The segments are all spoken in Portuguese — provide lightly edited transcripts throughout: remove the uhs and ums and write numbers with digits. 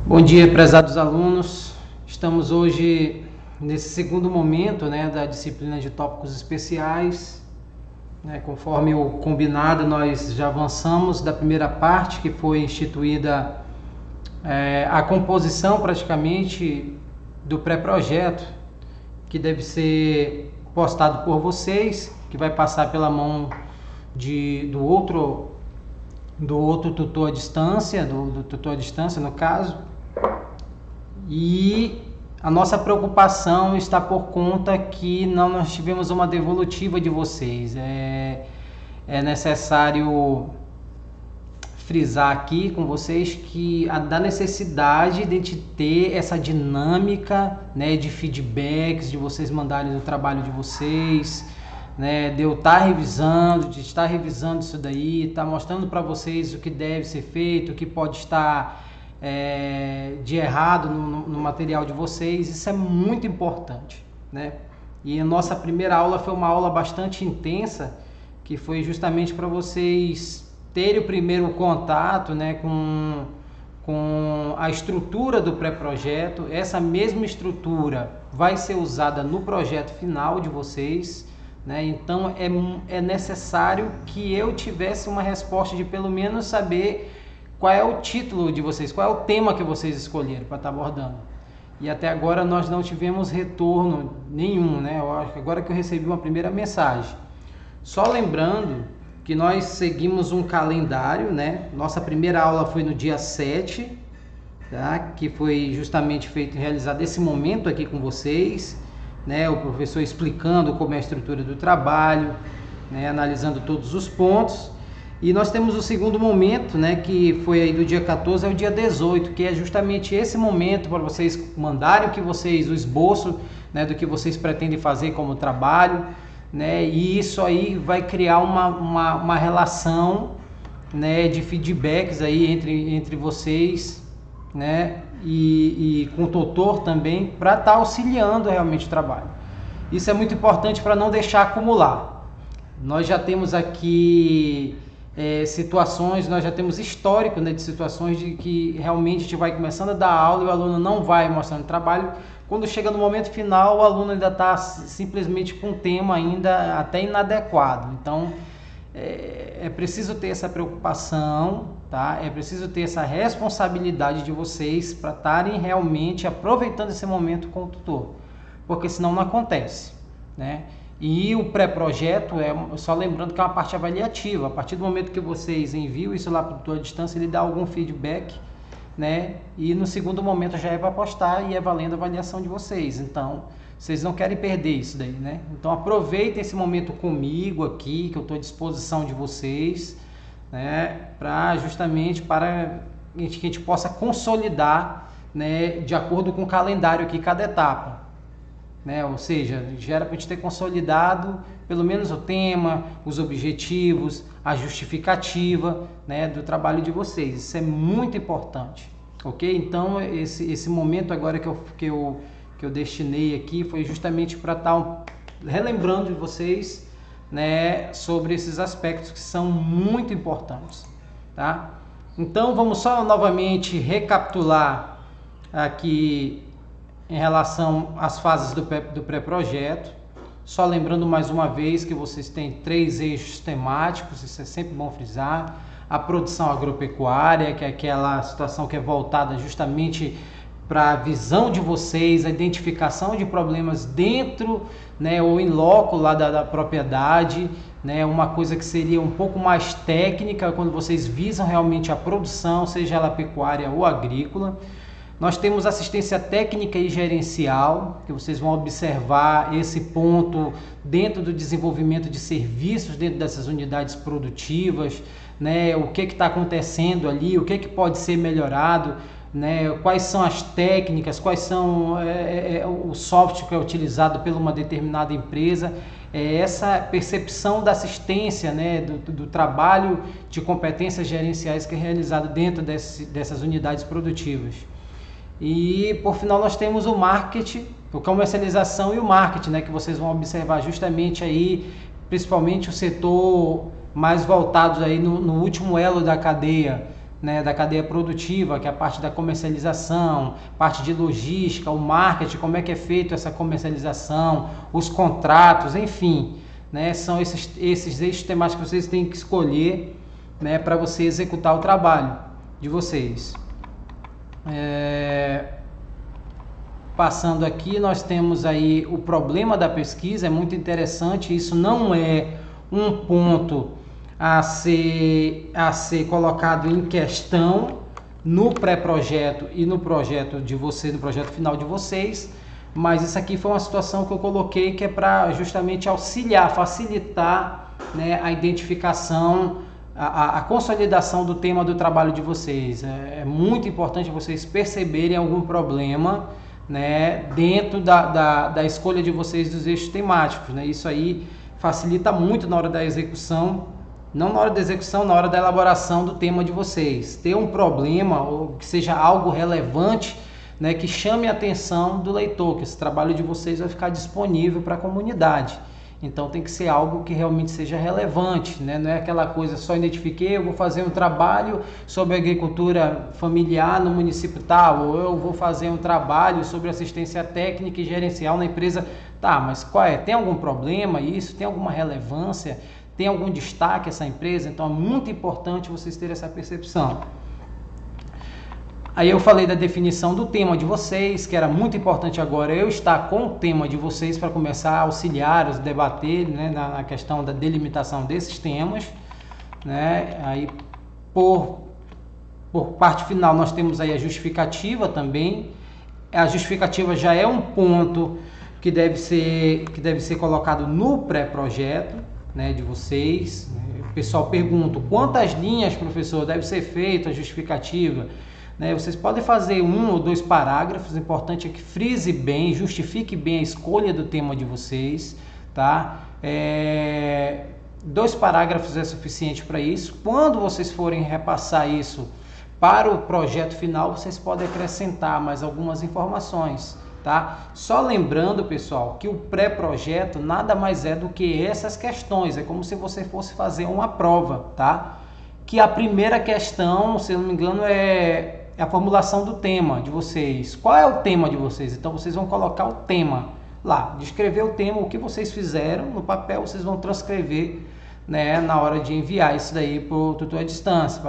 Bom dia, prezados alunos. Estamos hoje nesse segundo momento, da disciplina de tópicos especiais. Conforme o combinado, nós já avançamos da primeira parte, que foi instituída a composição praticamente do pré-projeto, que deve ser postado por vocês, que vai passar pela mão do outro tutor à distância, do tutor à distância no caso. E a nossa preocupação está por conta que nós tivemos uma devolutiva de vocês. É necessário frisar aqui com vocês que da necessidade de ter essa dinâmica, de feedbacks, de vocês mandarem o trabalho de vocês, de eu estar revisando, de estar revisando isso daí, estar mostrando para vocês o que deve ser feito, o que pode estar de errado no material de vocês. Isso é muito importante, E a nossa primeira aula foi uma aula bastante intensa, que foi justamente para vocês terem o primeiro contato, com a estrutura do pré-projeto. Essa mesma estrutura vai ser usada no projeto final de vocês, Então é necessário que eu tivesse uma resposta de pelo menos saber qual é o título de vocês, qual é o tema que vocês escolheram para estar abordando. E até agora nós não tivemos retorno nenhum, Agora que eu recebi uma primeira mensagem. Só lembrando que nós seguimos um calendário, Nossa primeira aula foi no dia 7, que foi justamente realizado esse momento aqui com vocês, O professor explicando como é a estrutura do trabalho, Analisando todos os pontos. E nós temos o segundo momento, que foi aí do dia 14 ao dia 18, que é justamente esse momento para vocês mandarem o esboço, do que vocês pretendem fazer como trabalho, E isso aí vai criar uma relação, de feedbacks aí entre vocês, E com o tutor também, para estar auxiliando realmente o trabalho. Isso é muito importante para não deixar acumular. Nós já temos aqui situações, nós já temos histórico, de situações de que realmente a gente vai começando a dar aula e o aluno não vai mostrando trabalho. Quando chega no momento final, o aluno ainda está simplesmente com um tema ainda até inadequado. Então, é preciso ter essa preocupação, É preciso ter essa responsabilidade de vocês para estarem realmente aproveitando esse momento com o tutor, porque senão não acontece, E o pré-projeto só lembrando que é uma parte avaliativa. A partir do momento que vocês enviam isso lá para o tutor à distância, ele dá algum feedback, E no segundo momento já é para postar e é valendo a avaliação de vocês. Então, vocês não querem perder isso daí, Então, aproveitem esse momento comigo aqui, que eu estou à disposição de vocês, justamente para que a gente possa consolidar, de acordo com o calendário aqui, cada etapa. Ou seja, já era para a gente ter consolidado pelo menos o tema, os objetivos, a justificativa, do trabalho de vocês. Isso é muito importante, ok? Então, esse momento agora que eu destinei aqui foi justamente para estar relembrando de vocês, sobre esses aspectos que são muito importantes, tá? Então, vamos só novamente recapitular aqui em relação às fases do pré-projeto, só lembrando mais uma vez que vocês têm 3 eixos temáticos, isso é sempre bom frisar: a produção agropecuária, que é aquela situação que é voltada justamente para a visão de vocês, a identificação de problemas dentro, ou em loco lá da propriedade, uma coisa que seria um pouco mais técnica, quando vocês visam realmente a produção, seja ela pecuária ou agrícola. Nós temos assistência técnica e gerencial, que vocês vão observar esse ponto dentro do desenvolvimento de serviços dentro dessas unidades produtivas, O que está acontecendo ali, o que pode ser melhorado, Quais são as técnicas, quais são o software que é utilizado por uma determinada empresa. Essa percepção da assistência, do trabalho de competências gerenciais que é realizado dentro dessas unidades produtivas. E por final nós temos o marketing, a comercialização e o marketing, que vocês vão observar justamente aí, principalmente o setor mais voltado aí no último elo da cadeia, né, da cadeia produtiva, que é a parte da comercialização, parte de logística, o marketing, como é que é feito essa comercialização, os contratos, enfim, né, são esses eixos temáticos que vocês têm que escolher, né, para você executar o trabalho de vocês. Passando aqui, nós temos aí o problema da pesquisa, é muito interessante, isso não é um ponto a ser colocado em questão no pré-projeto e no projeto de vocês, no projeto final de vocês, mas isso aqui foi uma situação que eu coloquei que é para justamente auxiliar, facilitar, né, a identificação, a consolidação do tema do trabalho de vocês. É muito importante vocês perceberem algum problema, né, dentro da escolha de vocês dos eixos temáticos, né? Isso aí facilita muito na hora da execução, não na hora da execução, na hora da elaboração do tema de vocês. Ter um problema ou que seja algo relevante, né, que chame a atenção do leitor, que esse trabalho de vocês vai ficar disponível para a comunidade. Então tem que ser algo que realmente seja relevante, né? Não é aquela coisa só identifiquei, eu vou fazer um trabalho sobre agricultura familiar no município tal, ou eu vou fazer um trabalho sobre assistência técnica e gerencial na empresa. Tá, mas qual é? Tem algum problema isso? Tem alguma relevância? Tem algum destaque essa empresa? Então é muito importante vocês terem essa percepção. Aí eu falei da definição do tema de vocês, que era muito importante agora eu estar com o tema de vocês para começar a auxiliar, os debater, né, na questão da delimitação desses temas, né? Aí por parte final nós temos aí a justificativa também. A justificativa já é um ponto que deve ser colocado no pré-projeto, né, de vocês. O pessoal pergunta, quantas linhas, professor, deve ser feita a justificativa? Né, vocês podem fazer 1 ou 2 parágrafos, o importante é que frise bem, justifique bem a escolha do tema de vocês, tá? 2 parágrafos é suficiente para isso. Quando vocês forem repassar isso para o projeto final, vocês podem acrescentar mais algumas informações, tá? Só lembrando, pessoal, que o pré-projeto nada mais é do que essas questões, é como se você fosse fazer uma prova, tá? Que a primeira questão, se eu não me engano, é a formulação do tema de vocês. Qual é o tema de vocês? Então vocês vão colocar o tema lá, descrever o tema, o que vocês fizeram no papel, vocês vão transcrever, né, na hora de enviar isso daí para o tutor à distância,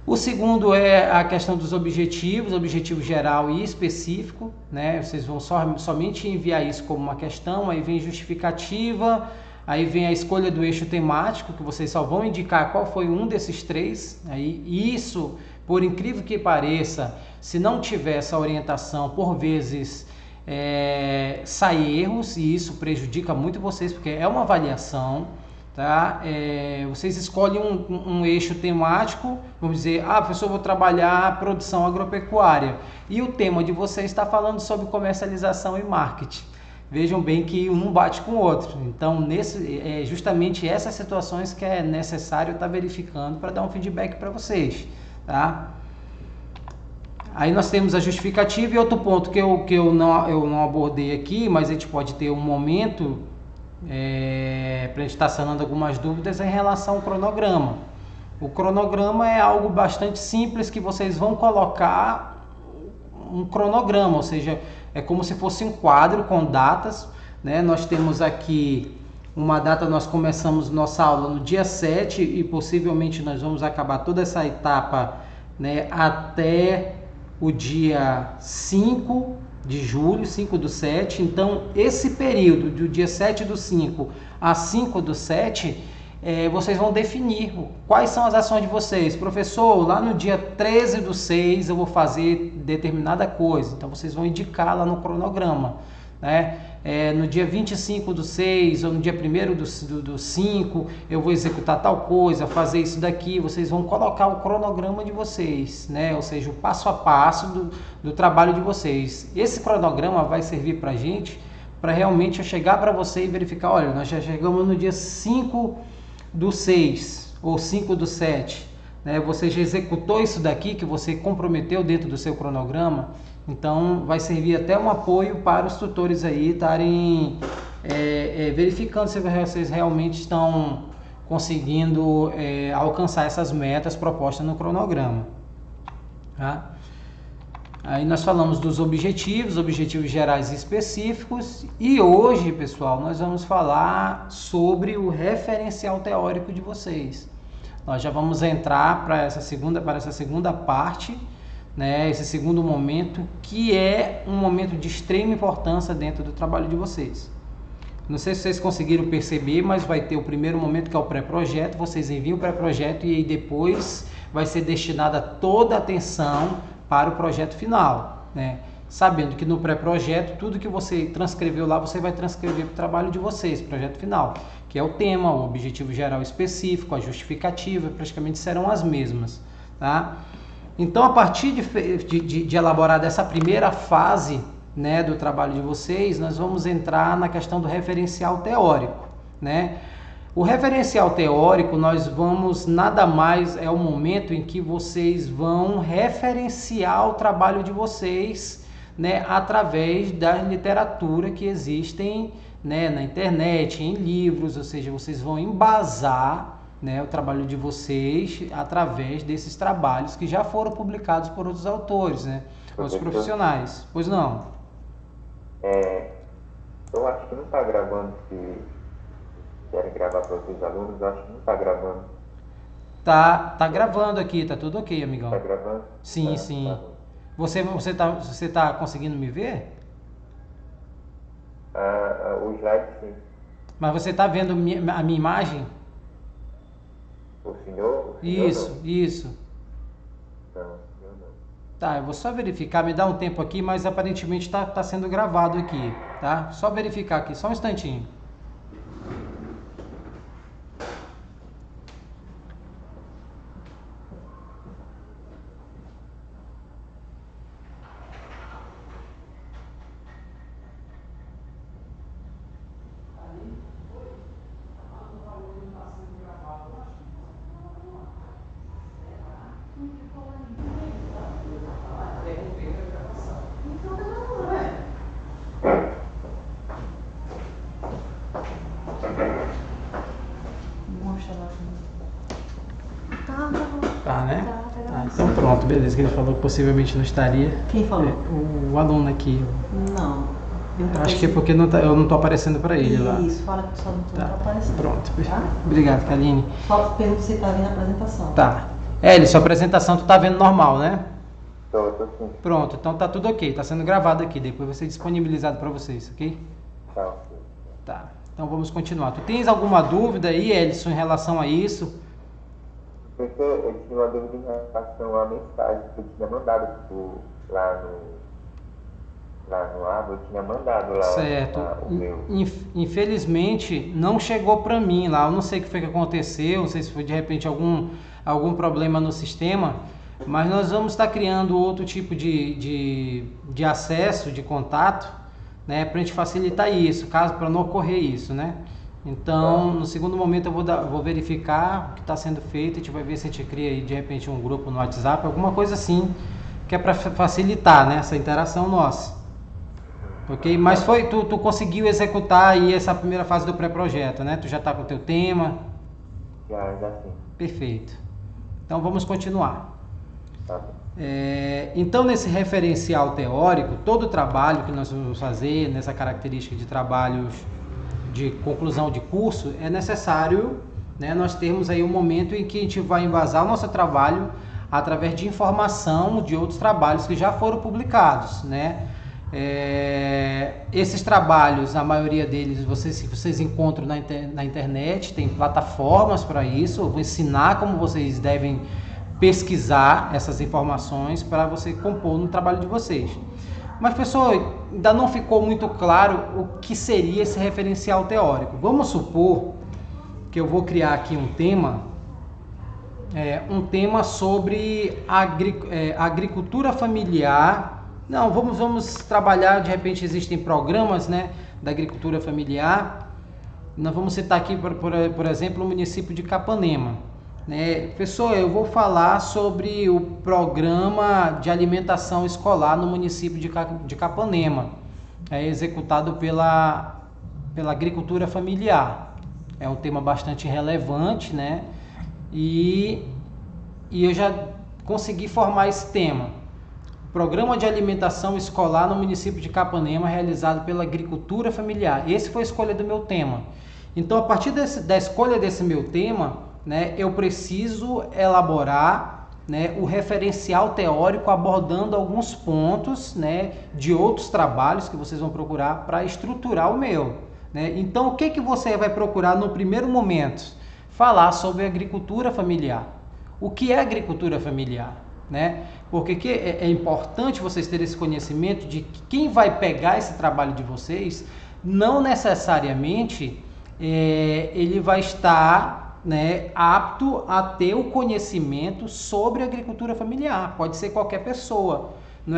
O segundo é a questão dos objetivos, objetivo geral e específico, né? Vocês vão somente enviar isso como uma questão, aí vem justificativa, aí vem a escolha do eixo temático, que vocês só vão indicar qual foi um desses 3. Aí, isso, por incrível que pareça, se não tiver essa orientação, por vezes sai erros, e isso prejudica muito vocês, porque é uma avaliação, tá? Vocês escolhem um eixo temático, vamos dizer, professor, vou trabalhar produção agropecuária, e o tema de vocês está falando sobre comercialização e marketing. Vejam bem que um bate com o outro. Então, justamente essas situações que é necessário estar verificando para dar um feedback para vocês, tá? Aí nós temos a justificativa e outro ponto que eu não abordei aqui, mas a gente pode ter um momento para a gente estar sanando algumas dúvidas em relação ao cronograma. O cronograma é algo bastante simples que vocês vão colocar um cronograma, ou seja, é como se fosse um quadro com datas, né? Nós temos aqui uma data, nós começamos nossa aula no dia 7 e possivelmente nós vamos acabar toda essa etapa, né, até o dia 5 de julho, 5/7. Então, esse período do dia 7/5 a 5/7, vocês vão definir quais são as ações de vocês. Professor, lá no dia 13/6 eu vou fazer determinada coisa. Então, vocês vão indicar lá no cronograma, né? No dia 25/6 ou no dia 1º do 5 eu vou executar tal coisa, fazer isso daqui. Vocês vão colocar o cronograma de vocês, né? Ou seja, o passo a passo do trabalho de vocês. Esse cronograma vai servir para a gente, para realmente eu chegar para você e verificar, olha, nós já chegamos no dia 5/6 ou 5/7, né? Você já executou isso daqui que você comprometeu dentro do seu cronograma. Então vai servir até um apoio para os tutores aí estarem verificando se vocês realmente estão conseguindo alcançar essas metas propostas no cronograma. Tá? Aí nós falamos dos objetivos gerais e específicos, e hoje, pessoal, nós vamos falar sobre o referencial teórico de vocês. Nós já vamos entrar para essa segunda parte, né, esse segundo momento, que é um momento de extrema importância dentro do trabalho de vocês. Não sei se vocês conseguiram perceber, mas vai ter o primeiro momento, que é o pré-projeto. Vocês enviam o pré-projeto e aí depois vai ser destinada toda a atenção para o projeto final, né? Sabendo que no pré-projeto, tudo que você transcreveu lá, você vai transcrever para o trabalho de vocês, projeto final, que é o tema, o objetivo geral específico, a justificativa, praticamente serão as mesmas, tá? Então, a partir de elaborar dessa primeira fase, né, do trabalho de vocês, nós vamos entrar na questão do referencial teórico, né? O referencial teórico, nós vamos, nada mais é o momento em que vocês vão referenciar o trabalho de vocês, né, através da literatura que existem, né, na internet, em livros, ou seja, vocês vão embasar, né, o trabalho de vocês através desses trabalhos que já foram publicados por outros autores, né, outros profissionais. Pois não? Eu acho que não está gravando, se querem gravar para os alunos, eu acho que não está gravando. Tá gravando aqui, tá tudo ok, amigão. Tá gravando? Sim, sim. Tá. Você tá conseguindo me ver? O slide, sim. Mas você tá vendo a minha imagem? O senhor Isso, não? isso. Não, eu não. Tá, eu vou só verificar, me dá um tempo aqui, mas aparentemente tá sendo gravado aqui, tá? Só verificar aqui, só um instantinho. Tá, né? Tá, então pronto, beleza, que ele falou que possivelmente não estaria. Quem falou? O aluno aqui. Não. Eu acho que é porque eu não tô aparecendo para ele lá. Isso, fala que só não tá aparecendo. Pronto. Tá? Obrigado, Kaline. Só pergunta se tá vendo a apresentação. Tá. Sua apresentação tu tá vendo normal, né? Tô sim. Pronto, então tá tudo ok, tá sendo gravado aqui, depois vai ser disponibilizado para vocês, ok? Tá. Tá, então vamos continuar. Tu tens alguma dúvida aí, Edson, em relação a isso? Porque eu tinha uma dúvida em relação à mensagem que eu tinha mandado lá no Aba, eu tinha mandado lá Certo. o meu. Infelizmente não chegou para mim lá, eu não sei o que foi que aconteceu, não sei se foi de repente algum problema no sistema, mas nós vamos estar criando outro tipo de acesso, de contato, né, para a gente facilitar isso, caso para não ocorrer isso, né? Então, no segundo momento eu vou verificar o que está sendo feito, a gente vai ver se a gente cria aí, de repente um grupo no WhatsApp, alguma coisa assim, que é para facilitar, né, essa interação nossa. Ok? Mas tu conseguiu executar aí essa primeira fase do pré-projeto, né? Tu já está com o teu tema? Já sim. Perfeito. Então vamos continuar. Tá bom. Então, nesse referencial teórico, todo o trabalho que nós vamos fazer, nessa característica de trabalhos de conclusão de curso, é necessário, né, nós termos aí um momento em que a gente vai embasar o nosso trabalho através de informação de outros trabalhos que já foram publicados, né? Esses trabalhos, a maioria deles vocês encontram na internet, tem plataformas para isso. Eu vou ensinar como vocês devem pesquisar essas informações para você compor no trabalho de vocês. Mas, pessoal, ainda não ficou muito claro o que seria esse referencial teórico. Vamos supor que eu vou criar aqui um tema sobre agricultura familiar. Não, vamos trabalhar, de repente existem programas, né, da agricultura familiar. Nós vamos citar aqui, por exemplo, o município de Capanema. Pessoal, eu vou falar sobre o programa de alimentação escolar no município de Capanema, executado pela agricultura familiar. é um tema bastante relevante, né? E eu já consegui formar esse tema. Programa de alimentação escolar no município de Capanema, realizado pela agricultura familiar. Esse foi a escolha do meu tema. Então, a partir da escolha desse meu tema, né, eu preciso elaborar, né, o referencial teórico abordando alguns pontos, né, de outros trabalhos que vocês vão procurar para estruturar o meu. Né? Então, o que você vai procurar no primeiro momento? Falar sobre agricultura familiar. O que é agricultura familiar? Né? Porque é importante vocês terem esse conhecimento de que quem vai pegar esse trabalho de vocês, não necessariamente ele vai estar, né, apto a ter o conhecimento sobre agricultura familiar. Pode ser qualquer pessoa. Não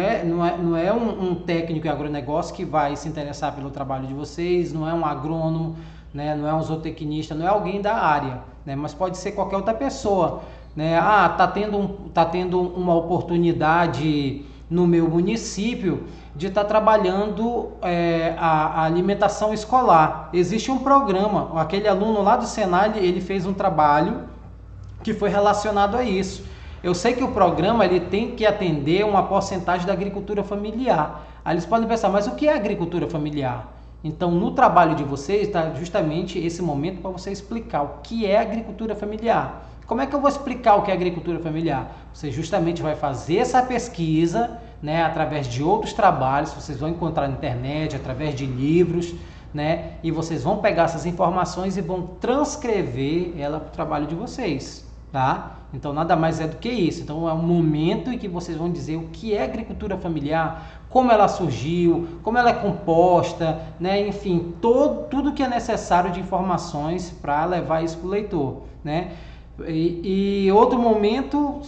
é um técnico em agronegócio que vai se interessar pelo trabalho de vocês, não é um agrônomo, né, não é um zootecnista, não é alguém da área, né, mas pode ser qualquer outra pessoa. Né? Tá tendo uma oportunidade no meu município de estar trabalhando a alimentação escolar. Existe um programa, aquele aluno lá do Senai, ele fez um trabalho que foi relacionado a isso. Eu sei que o programa ele tem que atender uma porcentagem da agricultura familiar. Aí eles podem pensar, mas o que é agricultura familiar? Então, no trabalho de vocês, está justamente esse momento para você explicar o que é agricultura familiar. Como é que eu vou explicar o que é agricultura familiar? Você justamente vai fazer essa pesquisa, né, através de outros trabalhos, vocês vão encontrar na internet, através de livros, né, e vocês vão pegar essas informações e vão transcrever ela para o trabalho de vocês, tá? Então, nada mais é do que isso. Então, é um momento em que vocês vão dizer o que é agricultura familiar, como ela surgiu, como ela é composta, né, enfim, tudo que é necessário de informações para levar isso para o leitor, né? E outro momento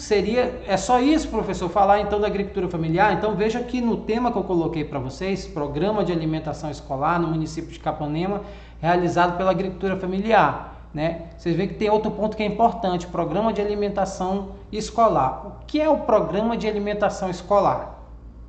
é só isso, professor, falar então da agricultura familiar. Então veja que no tema que eu coloquei para vocês, Programa de Alimentação Escolar no município de Capanema, realizado pela agricultura familiar, né? Vocês veem que tem outro ponto que é importante, Programa de Alimentação Escolar. O que é o Programa de Alimentação Escolar?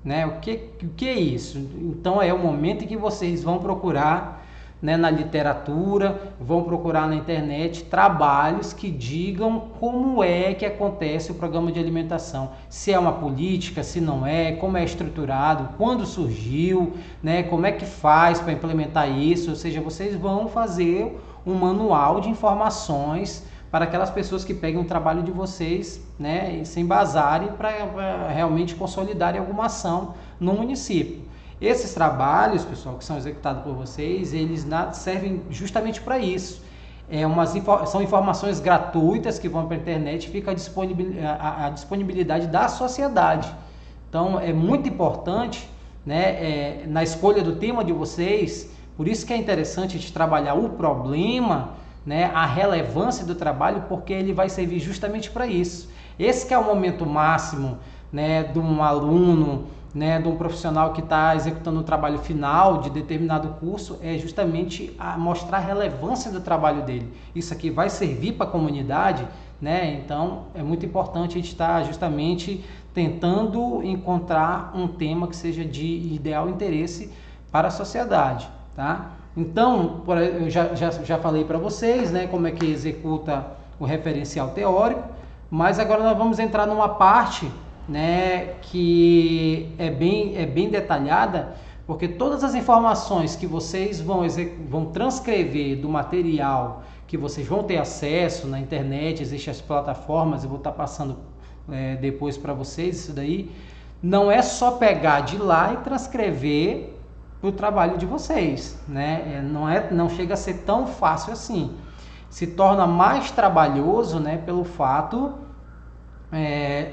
Né? O que é isso? Então é o momento em que vocês vão procurar, né, na literatura, vão procurar na internet trabalhos que digam como é que acontece o programa de alimentação, se é uma política, se não é, como é estruturado, quando surgiu, né, como é que faz para implementar isso. Ou seja, vocês vão fazer um manual de informações para aquelas pessoas que peguem o trabalho de vocês, né, e se embasarem para realmente consolidarem alguma ação no município. Esses trabalhos, pessoal, que são executados por vocês, eles servem justamente para isso. São informações gratuitas que vão para a internet e fica a disponibilidade da sociedade. Então, é muito importante, né, na escolha do tema de vocês, por isso que é interessante a gente trabalhar o problema, né, a relevância do trabalho, porque ele vai servir justamente para isso. Esse que é o momento máximo, né, de um aluno, né, de um profissional que está executando o trabalho final de determinado curso, é justamente mostrar a relevância do trabalho dele. Isso aqui vai servir para a comunidade, né? Então é muito importante a gente estar justamente tentando encontrar um tema que seja de ideal interesse para a sociedade, tá? Então, eu já falei para vocês, né, como é que executa o referencial teórico, mas agora nós vamos entrar numa parte, né, que é bem detalhada, porque todas as informações que vocês vão transcrever do material que vocês vão ter acesso na internet, existem as plataformas, eu vou estar passando depois para vocês isso daí, não é só pegar de lá e transcrever para o trabalho de vocês, né? Não chega a ser tão fácil assim, se torna mais trabalhoso, né, pelo fato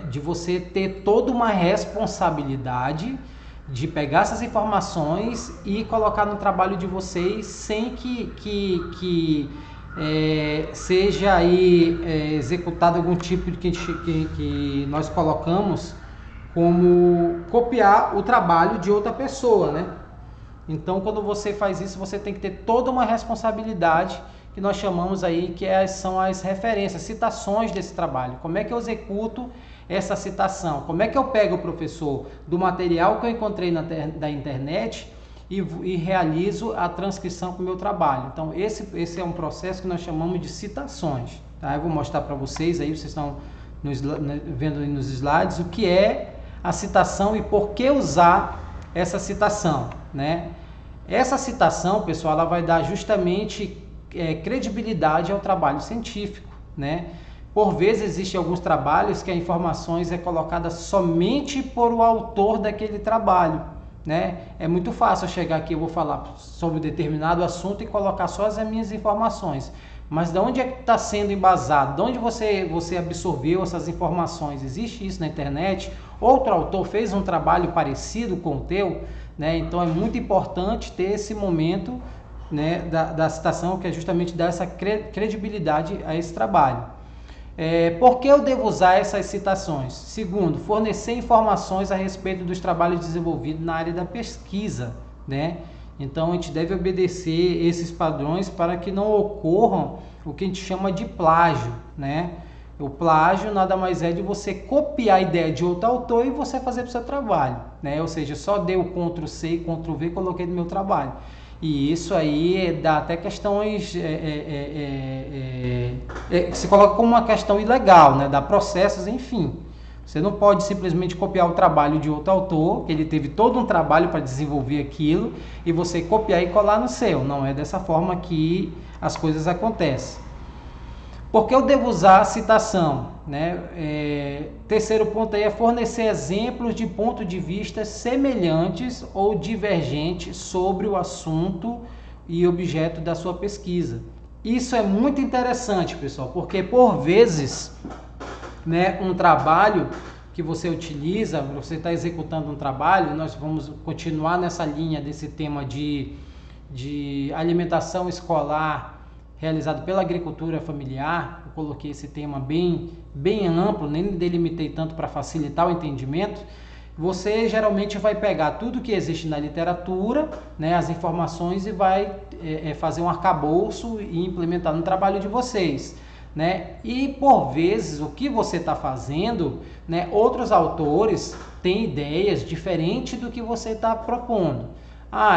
de você ter toda uma responsabilidade de pegar essas informações e colocar no trabalho de vocês sem que seja aí executado algum tipo de que nós colocamos como copiar o trabalho de outra pessoa, né? Então, quando você faz isso, você tem que ter toda uma responsabilidade que nós chamamos aí, que são as referências, citações desse trabalho. Como é que eu executo essa citação? Como é que eu pego, professor, do material que eu encontrei da internet e realizo a transcrição com o meu trabalho. Então, esse é um processo que nós chamamos de citações. Tá? Eu vou mostrar para vocês, aí vocês estão vendo nos slides, o que é a citação e por que usar essa citação, né? Essa citação, pessoal, ela vai dar justamente credibilidade ao trabalho científico, né? Por vezes existem alguns trabalhos que a informações é colocada somente por o autor daquele trabalho, né? É muito fácil eu chegar aqui, eu vou falar sobre um determinado assunto e colocar só as minhas informações. Mas de onde é que está sendo embasado? De onde você absorveu essas informações? Existe isso na internet? Outro autor fez um trabalho parecido com o teu? Né? Então é muito importante ter esse momento, né, da citação, que é justamente dar essa credibilidade a esse trabalho. Por que eu devo usar essas citações? Segundo, fornecer informações a respeito dos trabalhos desenvolvidos na área da pesquisa, né? Então, a gente deve obedecer esses padrões para que não ocorram o que a gente chama de plágio, né? O plágio nada mais é de você copiar a ideia de outro autor e você fazer para o seu trabalho, né? Ou seja, só dei o Ctrl+C e Ctrl+V e coloquei no meu trabalho. E isso aí dá até questões, se coloca como uma questão ilegal, né? Dá processos, enfim. Você não pode simplesmente copiar o trabalho de outro autor, que ele teve todo um trabalho para desenvolver aquilo, e você copiar e colar no seu. Não é dessa forma que as coisas acontecem. Por que eu devo usar a citação? Né? Terceiro ponto aí é fornecer exemplos de pontos de vista semelhantes ou divergentes sobre o assunto e objeto da sua pesquisa. Isso é muito interessante, pessoal, porque por vezes, né, um trabalho que você utiliza, você está executando um trabalho, nós vamos continuar nessa linha desse tema de alimentação escolar realizado pela agricultura familiar. Eu coloquei esse tema bem amplo, nem delimitei tanto para facilitar o entendimento. Você geralmente vai pegar tudo que existe na literatura, né, as informações, e vai fazer um arcabouço e implementar no trabalho de vocês. Né? E por vezes o que você está fazendo, né, outros autores têm ideias diferentes do que você está propondo.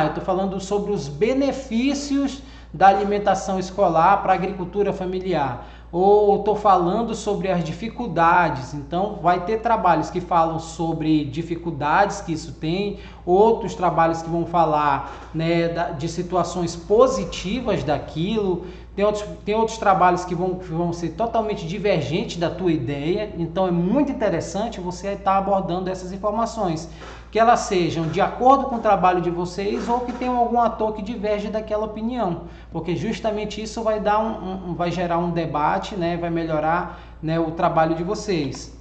Eu estou falando sobre os benefícios da alimentação escolar para a agricultura familiar, ou estou falando sobre as dificuldades. Então vai ter trabalhos que falam sobre dificuldades que isso tem, outros trabalhos que vão falar, né, de situações positivas daquilo. Tem outros trabalhos que vão ser totalmente divergentes da tua ideia. Então é muito interessante você estar abordando essas informações, que elas sejam de acordo com o trabalho de vocês ou que tenham algum ator que diverge daquela opinião, porque justamente isso vai vai gerar um debate, né, vai melhorar, né, o trabalho de vocês.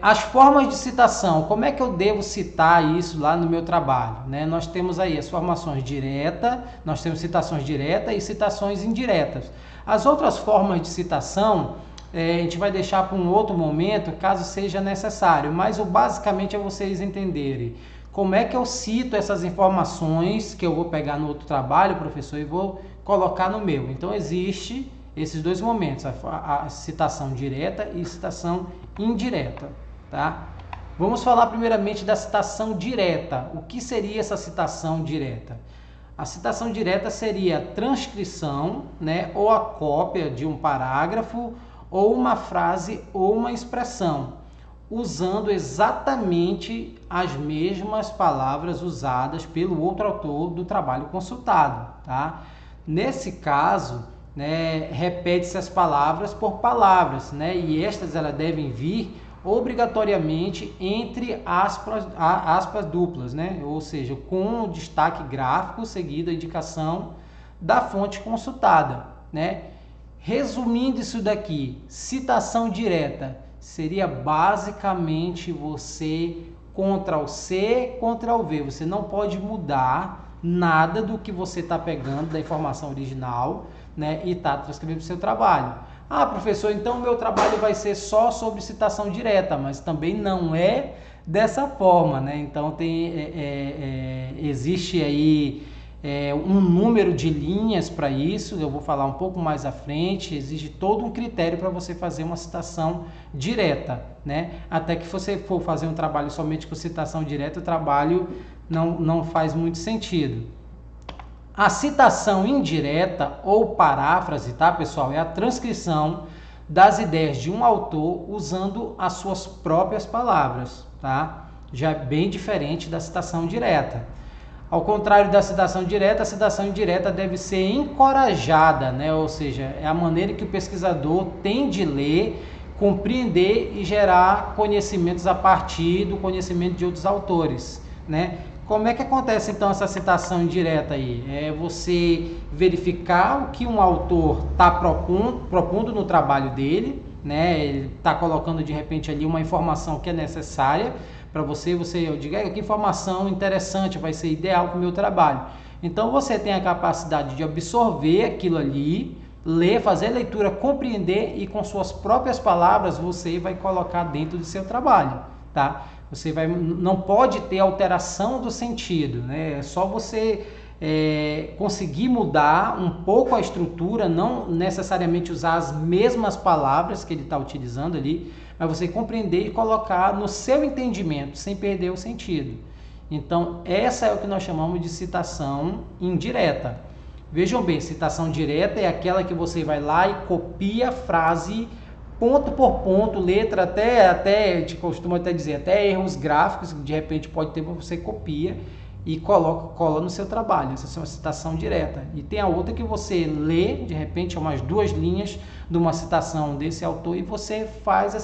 As formas de citação, como é que eu devo citar isso lá no meu trabalho? Né? Nós temos aí as formações diretas, nós temos citações diretas e citações indiretas. As outras formas de citação, a gente vai deixar para um outro momento, caso seja necessário, mas basicamente é vocês entenderem como é que eu cito essas informações que eu vou pegar no outro trabalho, professor, e vou colocar no meu. Então, existe esses dois momentos, a citação direta e citação indireta, tá? Vamos falar primeiramente da citação direta. O que seria essa citação direta? A citação direta seria a transcrição, né, ou a cópia de um parágrafo, ou uma frase, ou uma expressão, usando exatamente as mesmas palavras usadas pelo outro autor do trabalho consultado, tá? Nesse caso, né, repete-se as palavras por palavras, né, e estas elas devem vir obrigatoriamente entre aspas duplas, né, ou seja, com o destaque gráfico seguido a indicação da fonte consultada, né. Resumindo isso daqui, citação direta seria basicamente você Ctrl+C, Ctrl+V, você não pode mudar nada do que você está pegando da informação original, né, e está transcrevendo para o seu trabalho. Professor, então o meu trabalho vai ser só sobre citação direta, mas também não é dessa forma, né? Então existe aí um número de linhas para isso, eu vou falar um pouco mais à frente. Existe todo um critério para você fazer uma citação direta, né? Até que você for fazer um trabalho somente com citação direta, o trabalho não faz muito sentido. A citação indireta ou paráfrase, tá, pessoal? É a transcrição das ideias de um autor usando as suas próprias palavras, tá? Já é bem diferente da citação direta. Ao contrário da citação direta, a citação indireta deve ser encorajada, né? Ou seja, é a maneira que o pesquisador tem de ler, compreender e gerar conhecimentos a partir do conhecimento de outros autores, né? Como é que acontece então essa citação indireta aí? É você verificar o que um autor está propondo no trabalho dele, né? Ele está colocando de repente ali uma informação que é necessária para você diga que informação interessante vai ser ideal para o meu trabalho. Então você tem a capacidade de absorver aquilo ali, ler, fazer a leitura, compreender e com suas próprias palavras você vai colocar dentro do seu trabalho, tá? Não pode ter alteração do sentido, né? É só você conseguir mudar um pouco a estrutura, não necessariamente usar as mesmas palavras que ele está utilizando ali, mas você compreender e colocar no seu entendimento, sem perder o sentido. Então, essa é o que nós chamamos de citação indireta. Vejam bem, citação direta é aquela que você vai lá e copia a frase ponto por ponto, letra, até a gente costuma até dizer, até erros gráficos, de repente pode ter, você copia e cola no seu trabalho. Essa é uma citação direta. E tem a outra que você lê, de repente, umas 2 linhas de uma citação desse autor e você faz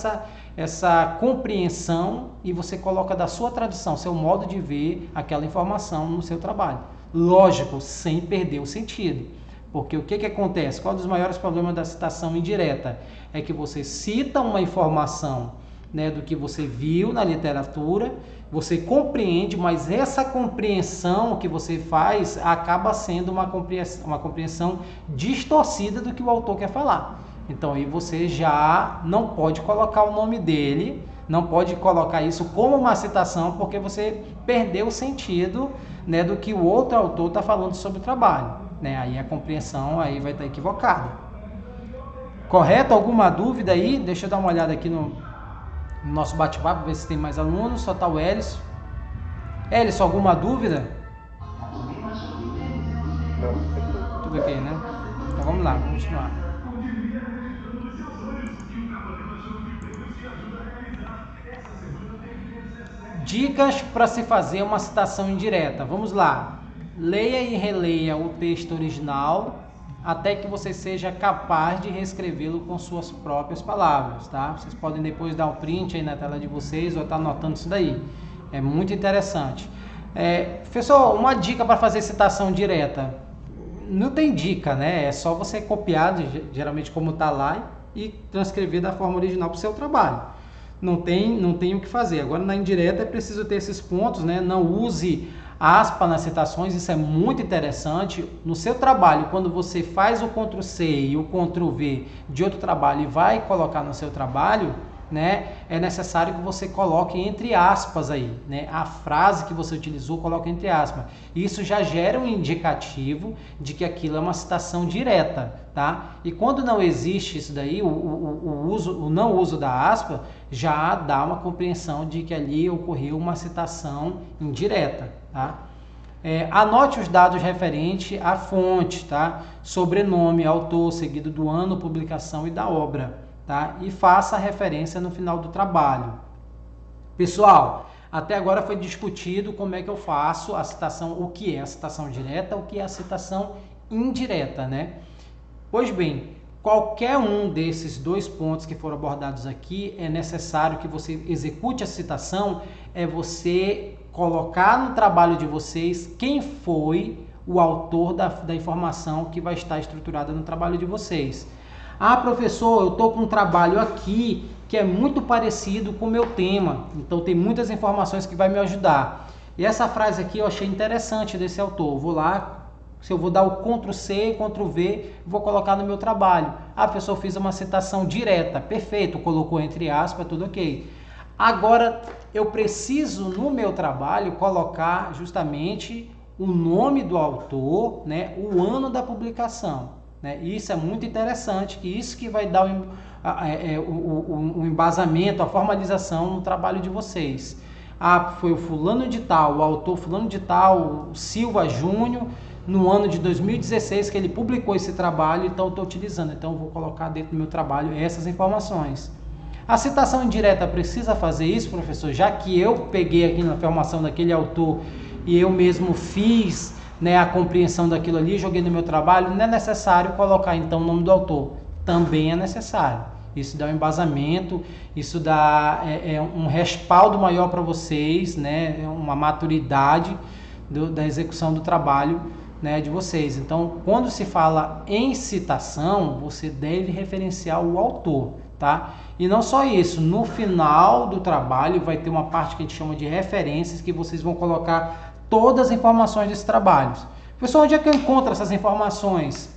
essa compreensão e você coloca da sua tradição, seu modo de ver aquela informação no seu trabalho. Lógico, sem perder o sentido. Porque o que acontece? Qual é um dos maiores problemas da citação indireta? É que você cita uma informação, né, do que você viu na literatura, você compreende, mas essa compreensão que você faz acaba sendo uma compreensão distorcida do que o autor quer falar. Então aí você já não pode colocar o nome dele, não pode colocar isso como uma citação, porque você perdeu o sentido, né, do que o outro autor está falando sobre o trabalho. Né? Aí a compreensão aí vai estar equivocada. Correto? Alguma dúvida aí? Deixa eu dar uma olhada aqui no nosso bate-papo, ver se tem mais alunos. Só está o Elisson. Elisson, alguma dúvida? Tudo ok, né? Então vamos lá, vamos continuar. Dicas para se fazer uma citação indireta. Vamos lá. Leia e releia o texto original até que você seja capaz de reescrevê-lo com suas próprias palavras, tá? Vocês podem depois dar um print aí na tela de vocês ou estar anotando isso daí. É muito interessante. Professor, uma dica para fazer citação direta. Não tem dica, né? É só você copiar, geralmente como está lá, e transcrever da forma original para o seu trabalho. Não tem o que fazer. Agora, na indireta é preciso ter esses pontos, né? Não use aspa nas citações, isso é muito interessante. No seu trabalho, quando você faz o Ctrl+C e o Ctrl+V de outro trabalho e vai colocar no seu trabalho, né, é necessário que você coloque entre aspas aí, né, a frase que você utilizou, coloque entre aspas. Isso já gera um indicativo de que aquilo é uma citação direta, tá? E quando não existe isso daí, o não uso da aspa já dá uma compreensão de que ali ocorreu uma citação indireta, tá? Anote os dados referentes à fonte, tá? Sobrenome, autor, seguido do ano, publicação e da obra. Tá? E faça a referência no final do trabalho. Pessoal, até agora foi discutido como é que eu faço a citação, o que é a citação direta, o que é a citação indireta, né? Pois bem, qualquer um desses 2 pontos que foram abordados aqui, é necessário que você execute a citação, é você colocar no trabalho de vocês quem foi o autor da informação que vai estar estruturada no trabalho de vocês. Ah, professor, eu estou com um trabalho aqui que é muito parecido com o meu tema, então tem muitas informações que vai me ajudar. E essa frase aqui eu achei interessante desse autor. Eu vou lá, se eu vou dar o Ctrl+C, Ctrl+V, vou colocar no meu trabalho. Ah, professor, eu fiz uma citação direta, perfeito, colocou entre aspas, tudo ok. Agora, eu preciso no meu trabalho colocar justamente o nome do autor, né, o ano da publicação. Né? Isso é muito interessante, que isso que vai dar o embasamento, a formalização no trabalho de vocês. Ah, foi o fulano de tal, o autor fulano de tal, Silva Júnior, no ano de 2016 que ele publicou esse trabalho, então eu estou utilizando. Então eu vou colocar dentro do meu trabalho essas informações. A citação indireta precisa fazer isso, professor? Já que eu peguei aqui na formação daquele autor e eu mesmo fiz, né, a compreensão daquilo ali, joguei no meu trabalho, não é necessário colocar então o nome do autor. Também é necessário. Isso dá um embasamento, isso dá um respaldo maior para vocês, né, uma maturidade da execução do trabalho, né, de vocês. Então, quando se fala em citação, você deve referenciar o autor, tá? E não só isso, no final do trabalho vai ter uma parte que a gente chama de referências, que vocês vão colocar todas as informações desse trabalho. Pessoal, onde é que eu encontro essas informações?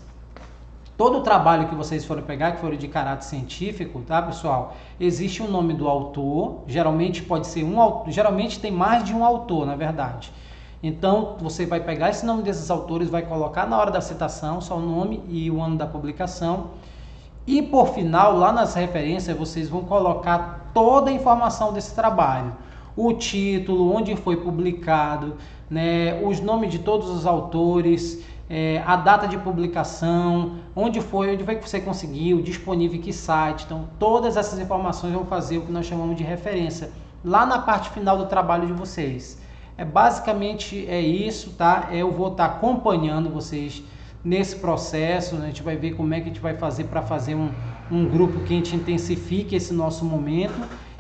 Todo o trabalho que vocês forem pegar, que for de caráter científico, tá, pessoal? Existe o nome do autor, geralmente pode ser geralmente tem mais de um autor, na verdade. Então, você vai pegar esse nome desses autores, vai colocar na hora da citação só o nome e o ano da publicação. E por final, lá nas referências, vocês vão colocar toda a informação desse trabalho. O título, onde foi publicado, né, os nomes de todos os autores, a data de publicação, onde foi que você conseguiu, disponível em que site. Então, todas essas informações vão fazer o que nós chamamos de referência lá na parte final do trabalho de vocês. Basicamente isso, tá? Eu vou estar acompanhando vocês nesse processo, né? A gente vai ver como é que a gente vai fazer para fazer um grupo que a gente intensifique esse nosso momento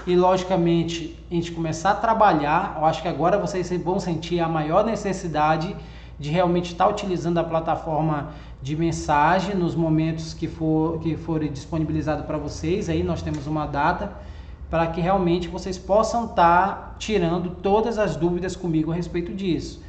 e, logicamente, a gente começar a trabalhar. Eu acho que agora vocês vão sentir a maior necessidade de realmente estar utilizando a plataforma de mensagem nos momentos que forem disponibilizado para vocês. Aí nós temos uma data para que realmente vocês possam estar tirando todas as dúvidas comigo a respeito disso.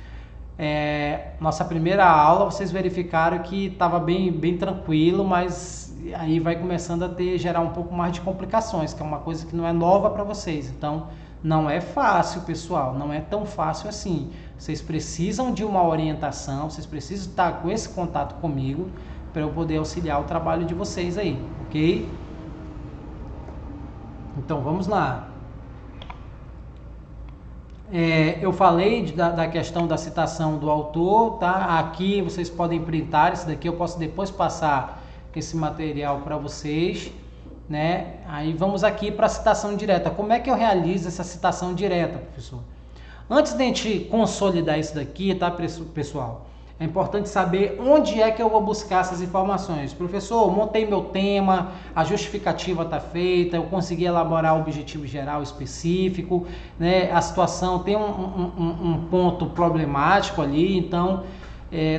Nossa primeira aula, vocês verificaram que estava bem tranquilo, mas aí vai começando a gerar um pouco mais de complicações, que é uma coisa que não é nova para vocês. Então, não é fácil, pessoal, não é tão fácil assim. Vocês precisam de uma orientação, vocês precisam estar com esse contato comigo para eu poder auxiliar o trabalho de vocês aí, ok? Então, vamos lá. Eu falei da questão da citação do autor, tá? Aqui vocês podem printar isso daqui, eu posso depois passar esse material para vocês, né? Aí vamos aqui para a citação direta. Como é que eu realizo essa citação direta, professor? Antes de a gente consolidar isso daqui, tá, pessoal? É importante saber onde é que eu vou buscar essas informações. Professor, montei meu tema, a justificativa está feita, eu consegui elaborar o objetivo geral específico, né? A situação tem um ponto problemático ali, então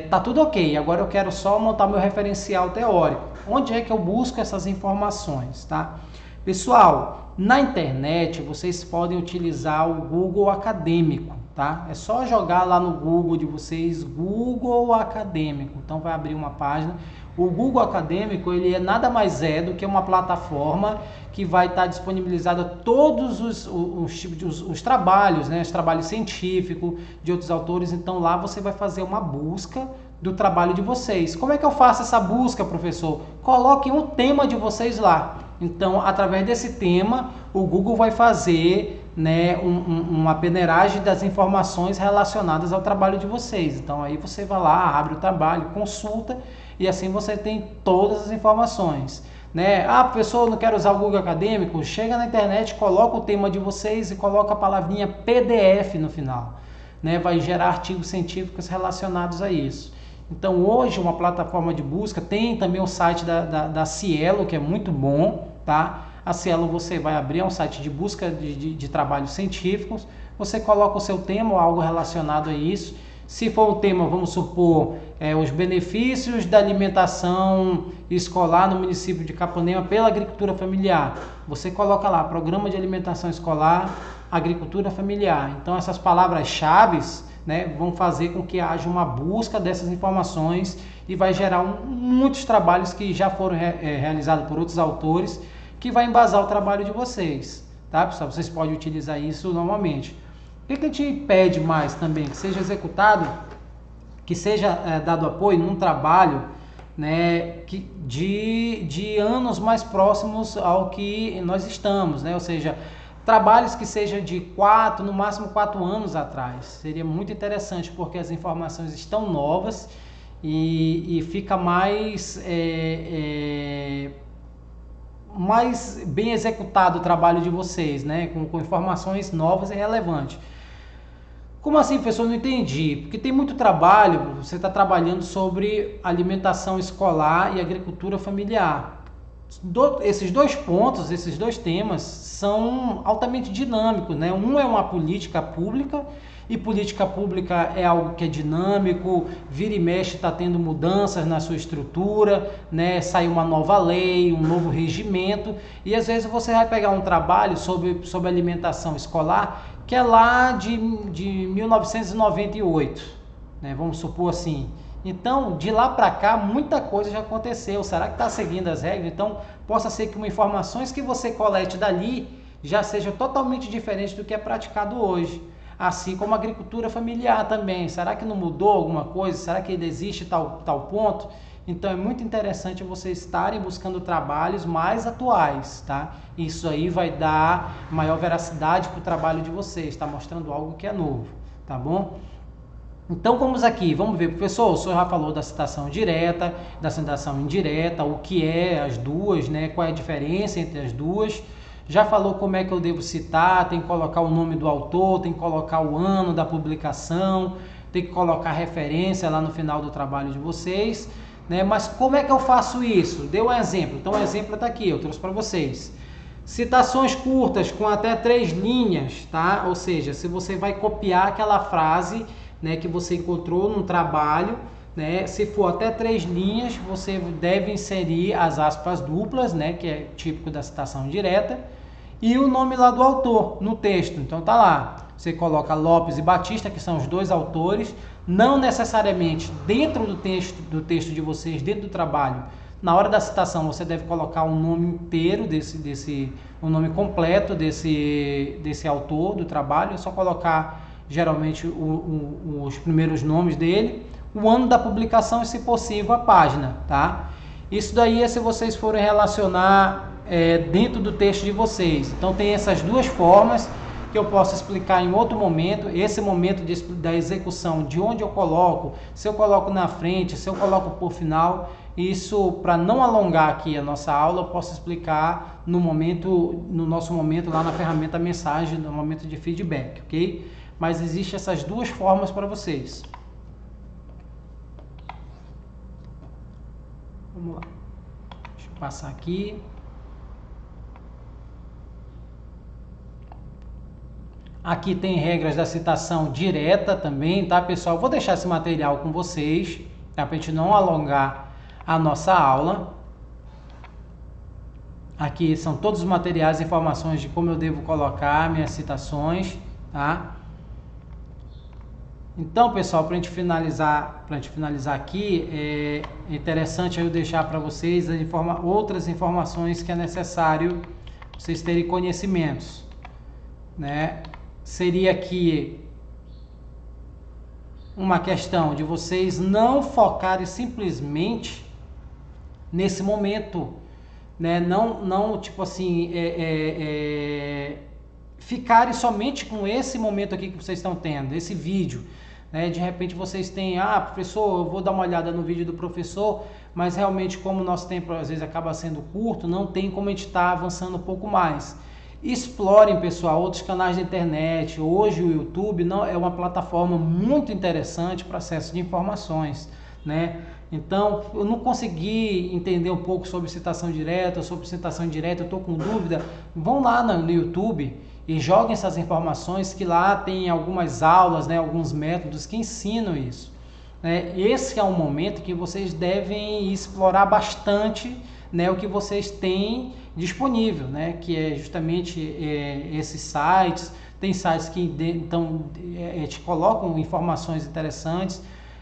tá tudo ok. Agora eu quero só montar meu referencial teórico. Onde é que eu busco essas informações, tá? Pessoal, na internet vocês podem utilizar o Google Acadêmico, tá? É só jogar lá no Google de vocês, Google Acadêmico. Então vai abrir uma página. O Google Acadêmico, ele nada mais do que uma plataforma que vai estar disponibilizada todos os trabalhos, né? Os trabalhos científicos de outros autores. Então lá você vai fazer uma busca do trabalho de vocês. Como é que eu faço essa busca, professor? Coloque um tema de vocês lá. Então, através desse tema, o Google vai fazer, né, uma peneiragem das informações relacionadas ao trabalho de vocês. Então, aí você vai lá, abre o trabalho, consulta e assim você tem todas as informações. Né? Ah, professor, não quero usar o Google Acadêmico? Chega na internet, coloca o tema de vocês e coloca a palavrinha PDF no final. Né? Vai gerar artigos científicos relacionados a isso. Então, hoje, uma plataforma de busca, tem também o site da Cielo, que é muito bom, tá? A Cielo você vai abrir, é um site de busca de trabalhos científicos, você coloca o seu tema ou algo relacionado a isso. Se for o tema, vamos supor, os benefícios da alimentação escolar no município de Capanema pela agricultura familiar. Você coloca lá, programa de alimentação escolar, agricultura familiar. Então, essas palavras-chave, né, vão fazer com que haja uma busca dessas informações e vai gerar muitos trabalhos que já foram realizados por outros autores que vai embasar o trabalho de vocês, tá, pessoal? Vocês podem utilizar isso normalmente. O que a gente pede mais também? Que seja executado, que seja dado apoio num trabalho, né, de anos mais próximos ao que nós estamos, né? Ou seja, trabalhos que sejam de 4, no máximo 4 anos atrás. Seria muito interessante, porque as informações estão novas e fica mais bem executado o trabalho de vocês, né? Com informações novas e relevantes. Como assim, professor? Não entendi. Porque tem muito trabalho, você está trabalhando sobre alimentação escolar e agricultura familiar. Esses dois pontos, esses dois temas são altamente dinâmicos, né? Um é uma política pública, e política pública é algo que é dinâmico, vira e mexe, está tendo mudanças na sua estrutura, né? Sai uma nova lei, um novo regimento, e às vezes você vai pegar um trabalho sobre alimentação escolar que é lá de 1998, né? Vamos supor assim. Então, de lá para cá, muita coisa já aconteceu. Será que está seguindo as regras? Então, possa ser que informações que você colete dali já seja totalmente diferente do que é praticado hoje. Assim como a agricultura familiar também. Será que não mudou alguma coisa? Será que ainda existe tal ponto? Então, é muito interessante vocês estarem buscando trabalhos mais atuais, tá? Isso aí vai dar maior veracidade para o trabalho de vocês, está mostrando algo que é novo, tá bom? Então vamos aqui, vamos ver, professor, o senhor já falou da citação direta, da citação indireta, o que é as duas, né? Qual é a diferença entre as duas. Já falou como é que eu devo citar, tem que colocar o nome do autor, tem que colocar o ano da publicação, tem que colocar referência lá no final do trabalho de vocês, né? Mas como é que eu faço isso? Dê um exemplo, então o exemplo está aqui, eu trouxe para vocês. Citações curtas com até 3 linhas, tá? Ou seja, se você vai copiar aquela frase, né, que você encontrou no trabalho, né, se for até 3 linhas, você deve inserir as aspas duplas, né, que é típico da citação direta, e o nome lá do autor no texto. Então tá lá, você coloca Lopes e Batista, que são os dois autores, não necessariamente dentro do texto de vocês, dentro do trabalho. Na hora da citação você deve colocar o nome inteiro o nome completo desse autor do trabalho, é só colocar geralmente os primeiros nomes dele, o ano da publicação e, se possível, a página, tá? Isso daí é se vocês forem relacionar dentro do texto de vocês. Então tem essas duas formas que eu posso explicar em outro momento, esse momento da execução, de onde eu coloco, se eu coloco na frente, se eu coloco por final. Isso, para não alongar aqui a nossa aula, eu posso explicar no nosso momento lá na ferramenta mensagem, no momento de feedback, ok? Mas existem essas duas formas para vocês. Vamos lá. Deixa eu passar aqui. Aqui tem regras da citação direta também, tá, pessoal? Vou deixar esse material com vocês, tá? Para a gente não alongar a nossa aula. Aqui são todos os materiais e informações de como eu devo colocar minhas citações, tá? Então, pessoal, para a gente finalizar aqui, é interessante eu deixar para vocês outras informações que é necessário vocês terem conhecimentos, né? Seria aqui uma questão de vocês não focarem simplesmente nesse momento, né? Não tipo assim, ficarem somente com esse momento aqui que vocês estão tendo, esse vídeo, né? De repente vocês têm, professor, eu vou dar uma olhada no vídeo do professor, mas realmente como o nosso tempo às vezes acaba sendo curto, não tem como a gente estar avançando um pouco mais. Explorem, pessoal, outros canais da internet. Hoje o YouTube é uma plataforma muito interessante para acesso de informações, né? Então, eu não consegui entender um pouco sobre citação direta, eu estou com dúvida, vão lá no YouTube e joguem essas informações, que lá tem algumas aulas, né, alguns métodos que ensinam isso, né? Esse é um momento que vocês devem explorar bastante, né, o que vocês têm disponível, né, que é justamente esses sites. Tem sites que te colocam informações interessantes.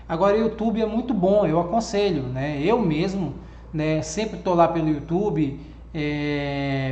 Agora, o YouTube é muito bom, eu aconselho, né? Eu mesmo, né, sempre estou lá pelo YouTube,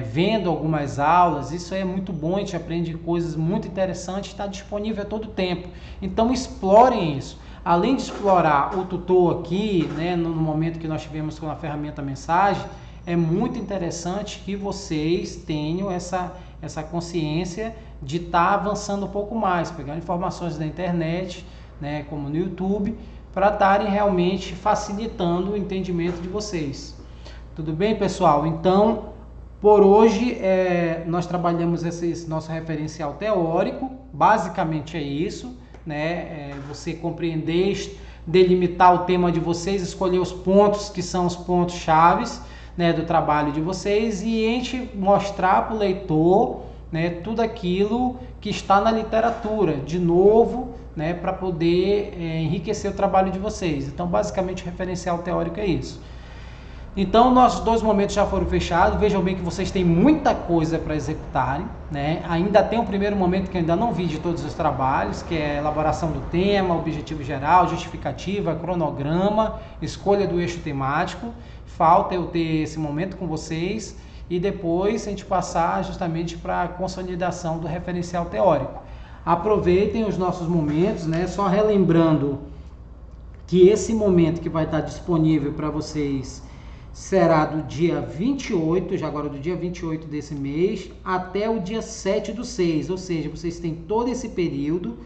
vendo algumas aulas. Isso é muito bom, a gente aprende coisas muito interessantes, está disponível a todo tempo. Então, explorem isso. Além de explorar o tutor aqui, né, no momento que nós tivemos com a ferramenta mensagem, é muito interessante que vocês tenham essa consciência de estar avançando um pouco mais, pegando informações da internet, né, como no YouTube, para estarem realmente facilitando o entendimento de vocês. Tudo bem, pessoal? Então, por hoje, nós trabalhamos esse nosso referencial teórico, basicamente é isso, né? Você compreender, delimitar o tema de vocês, escolher os pontos que são os pontos chaves, né, do trabalho de vocês e a gente mostrar para o leitor, né, tudo aquilo que está na literatura, de novo, né, para poder enriquecer o trabalho de vocês. Então, basicamente, o referencial teórico é isso. Então, nossos 2 momentos já foram fechados. Vejam bem que vocês têm muita coisa para executarem, né? Ainda tem um primeiro momento que eu ainda não vi de todos os trabalhos, que é a elaboração do tema, objetivo geral, justificativa, cronograma, escolha do eixo temático. Falta eu ter esse momento com vocês e depois a gente passar justamente para a consolidação do referencial teórico. Aproveitem os nossos momentos, né? Só relembrando que esse momento que vai estar disponível para vocês será do dia 28, já agora do dia 28 desse mês, até o dia 7/6, ou seja, vocês têm todo esse período,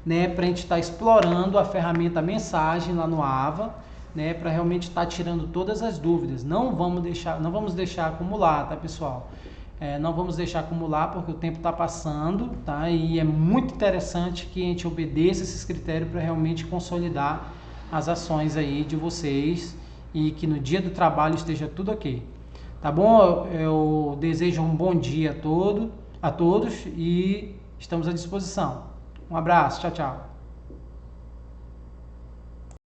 né, para a gente estar explorando a ferramenta mensagem lá no AVA, né, para realmente estar tirando todas as dúvidas. Não vamos deixar acumular, tá, pessoal? Não vamos deixar acumular porque o tempo está passando, tá? E é muito interessante que a gente obedeça esses critérios para realmente consolidar as ações aí de vocês e que no dia do trabalho esteja tudo ok. Tá bom? Eu desejo um bom dia a todos e estamos à disposição. Um abraço, tchau, tchau.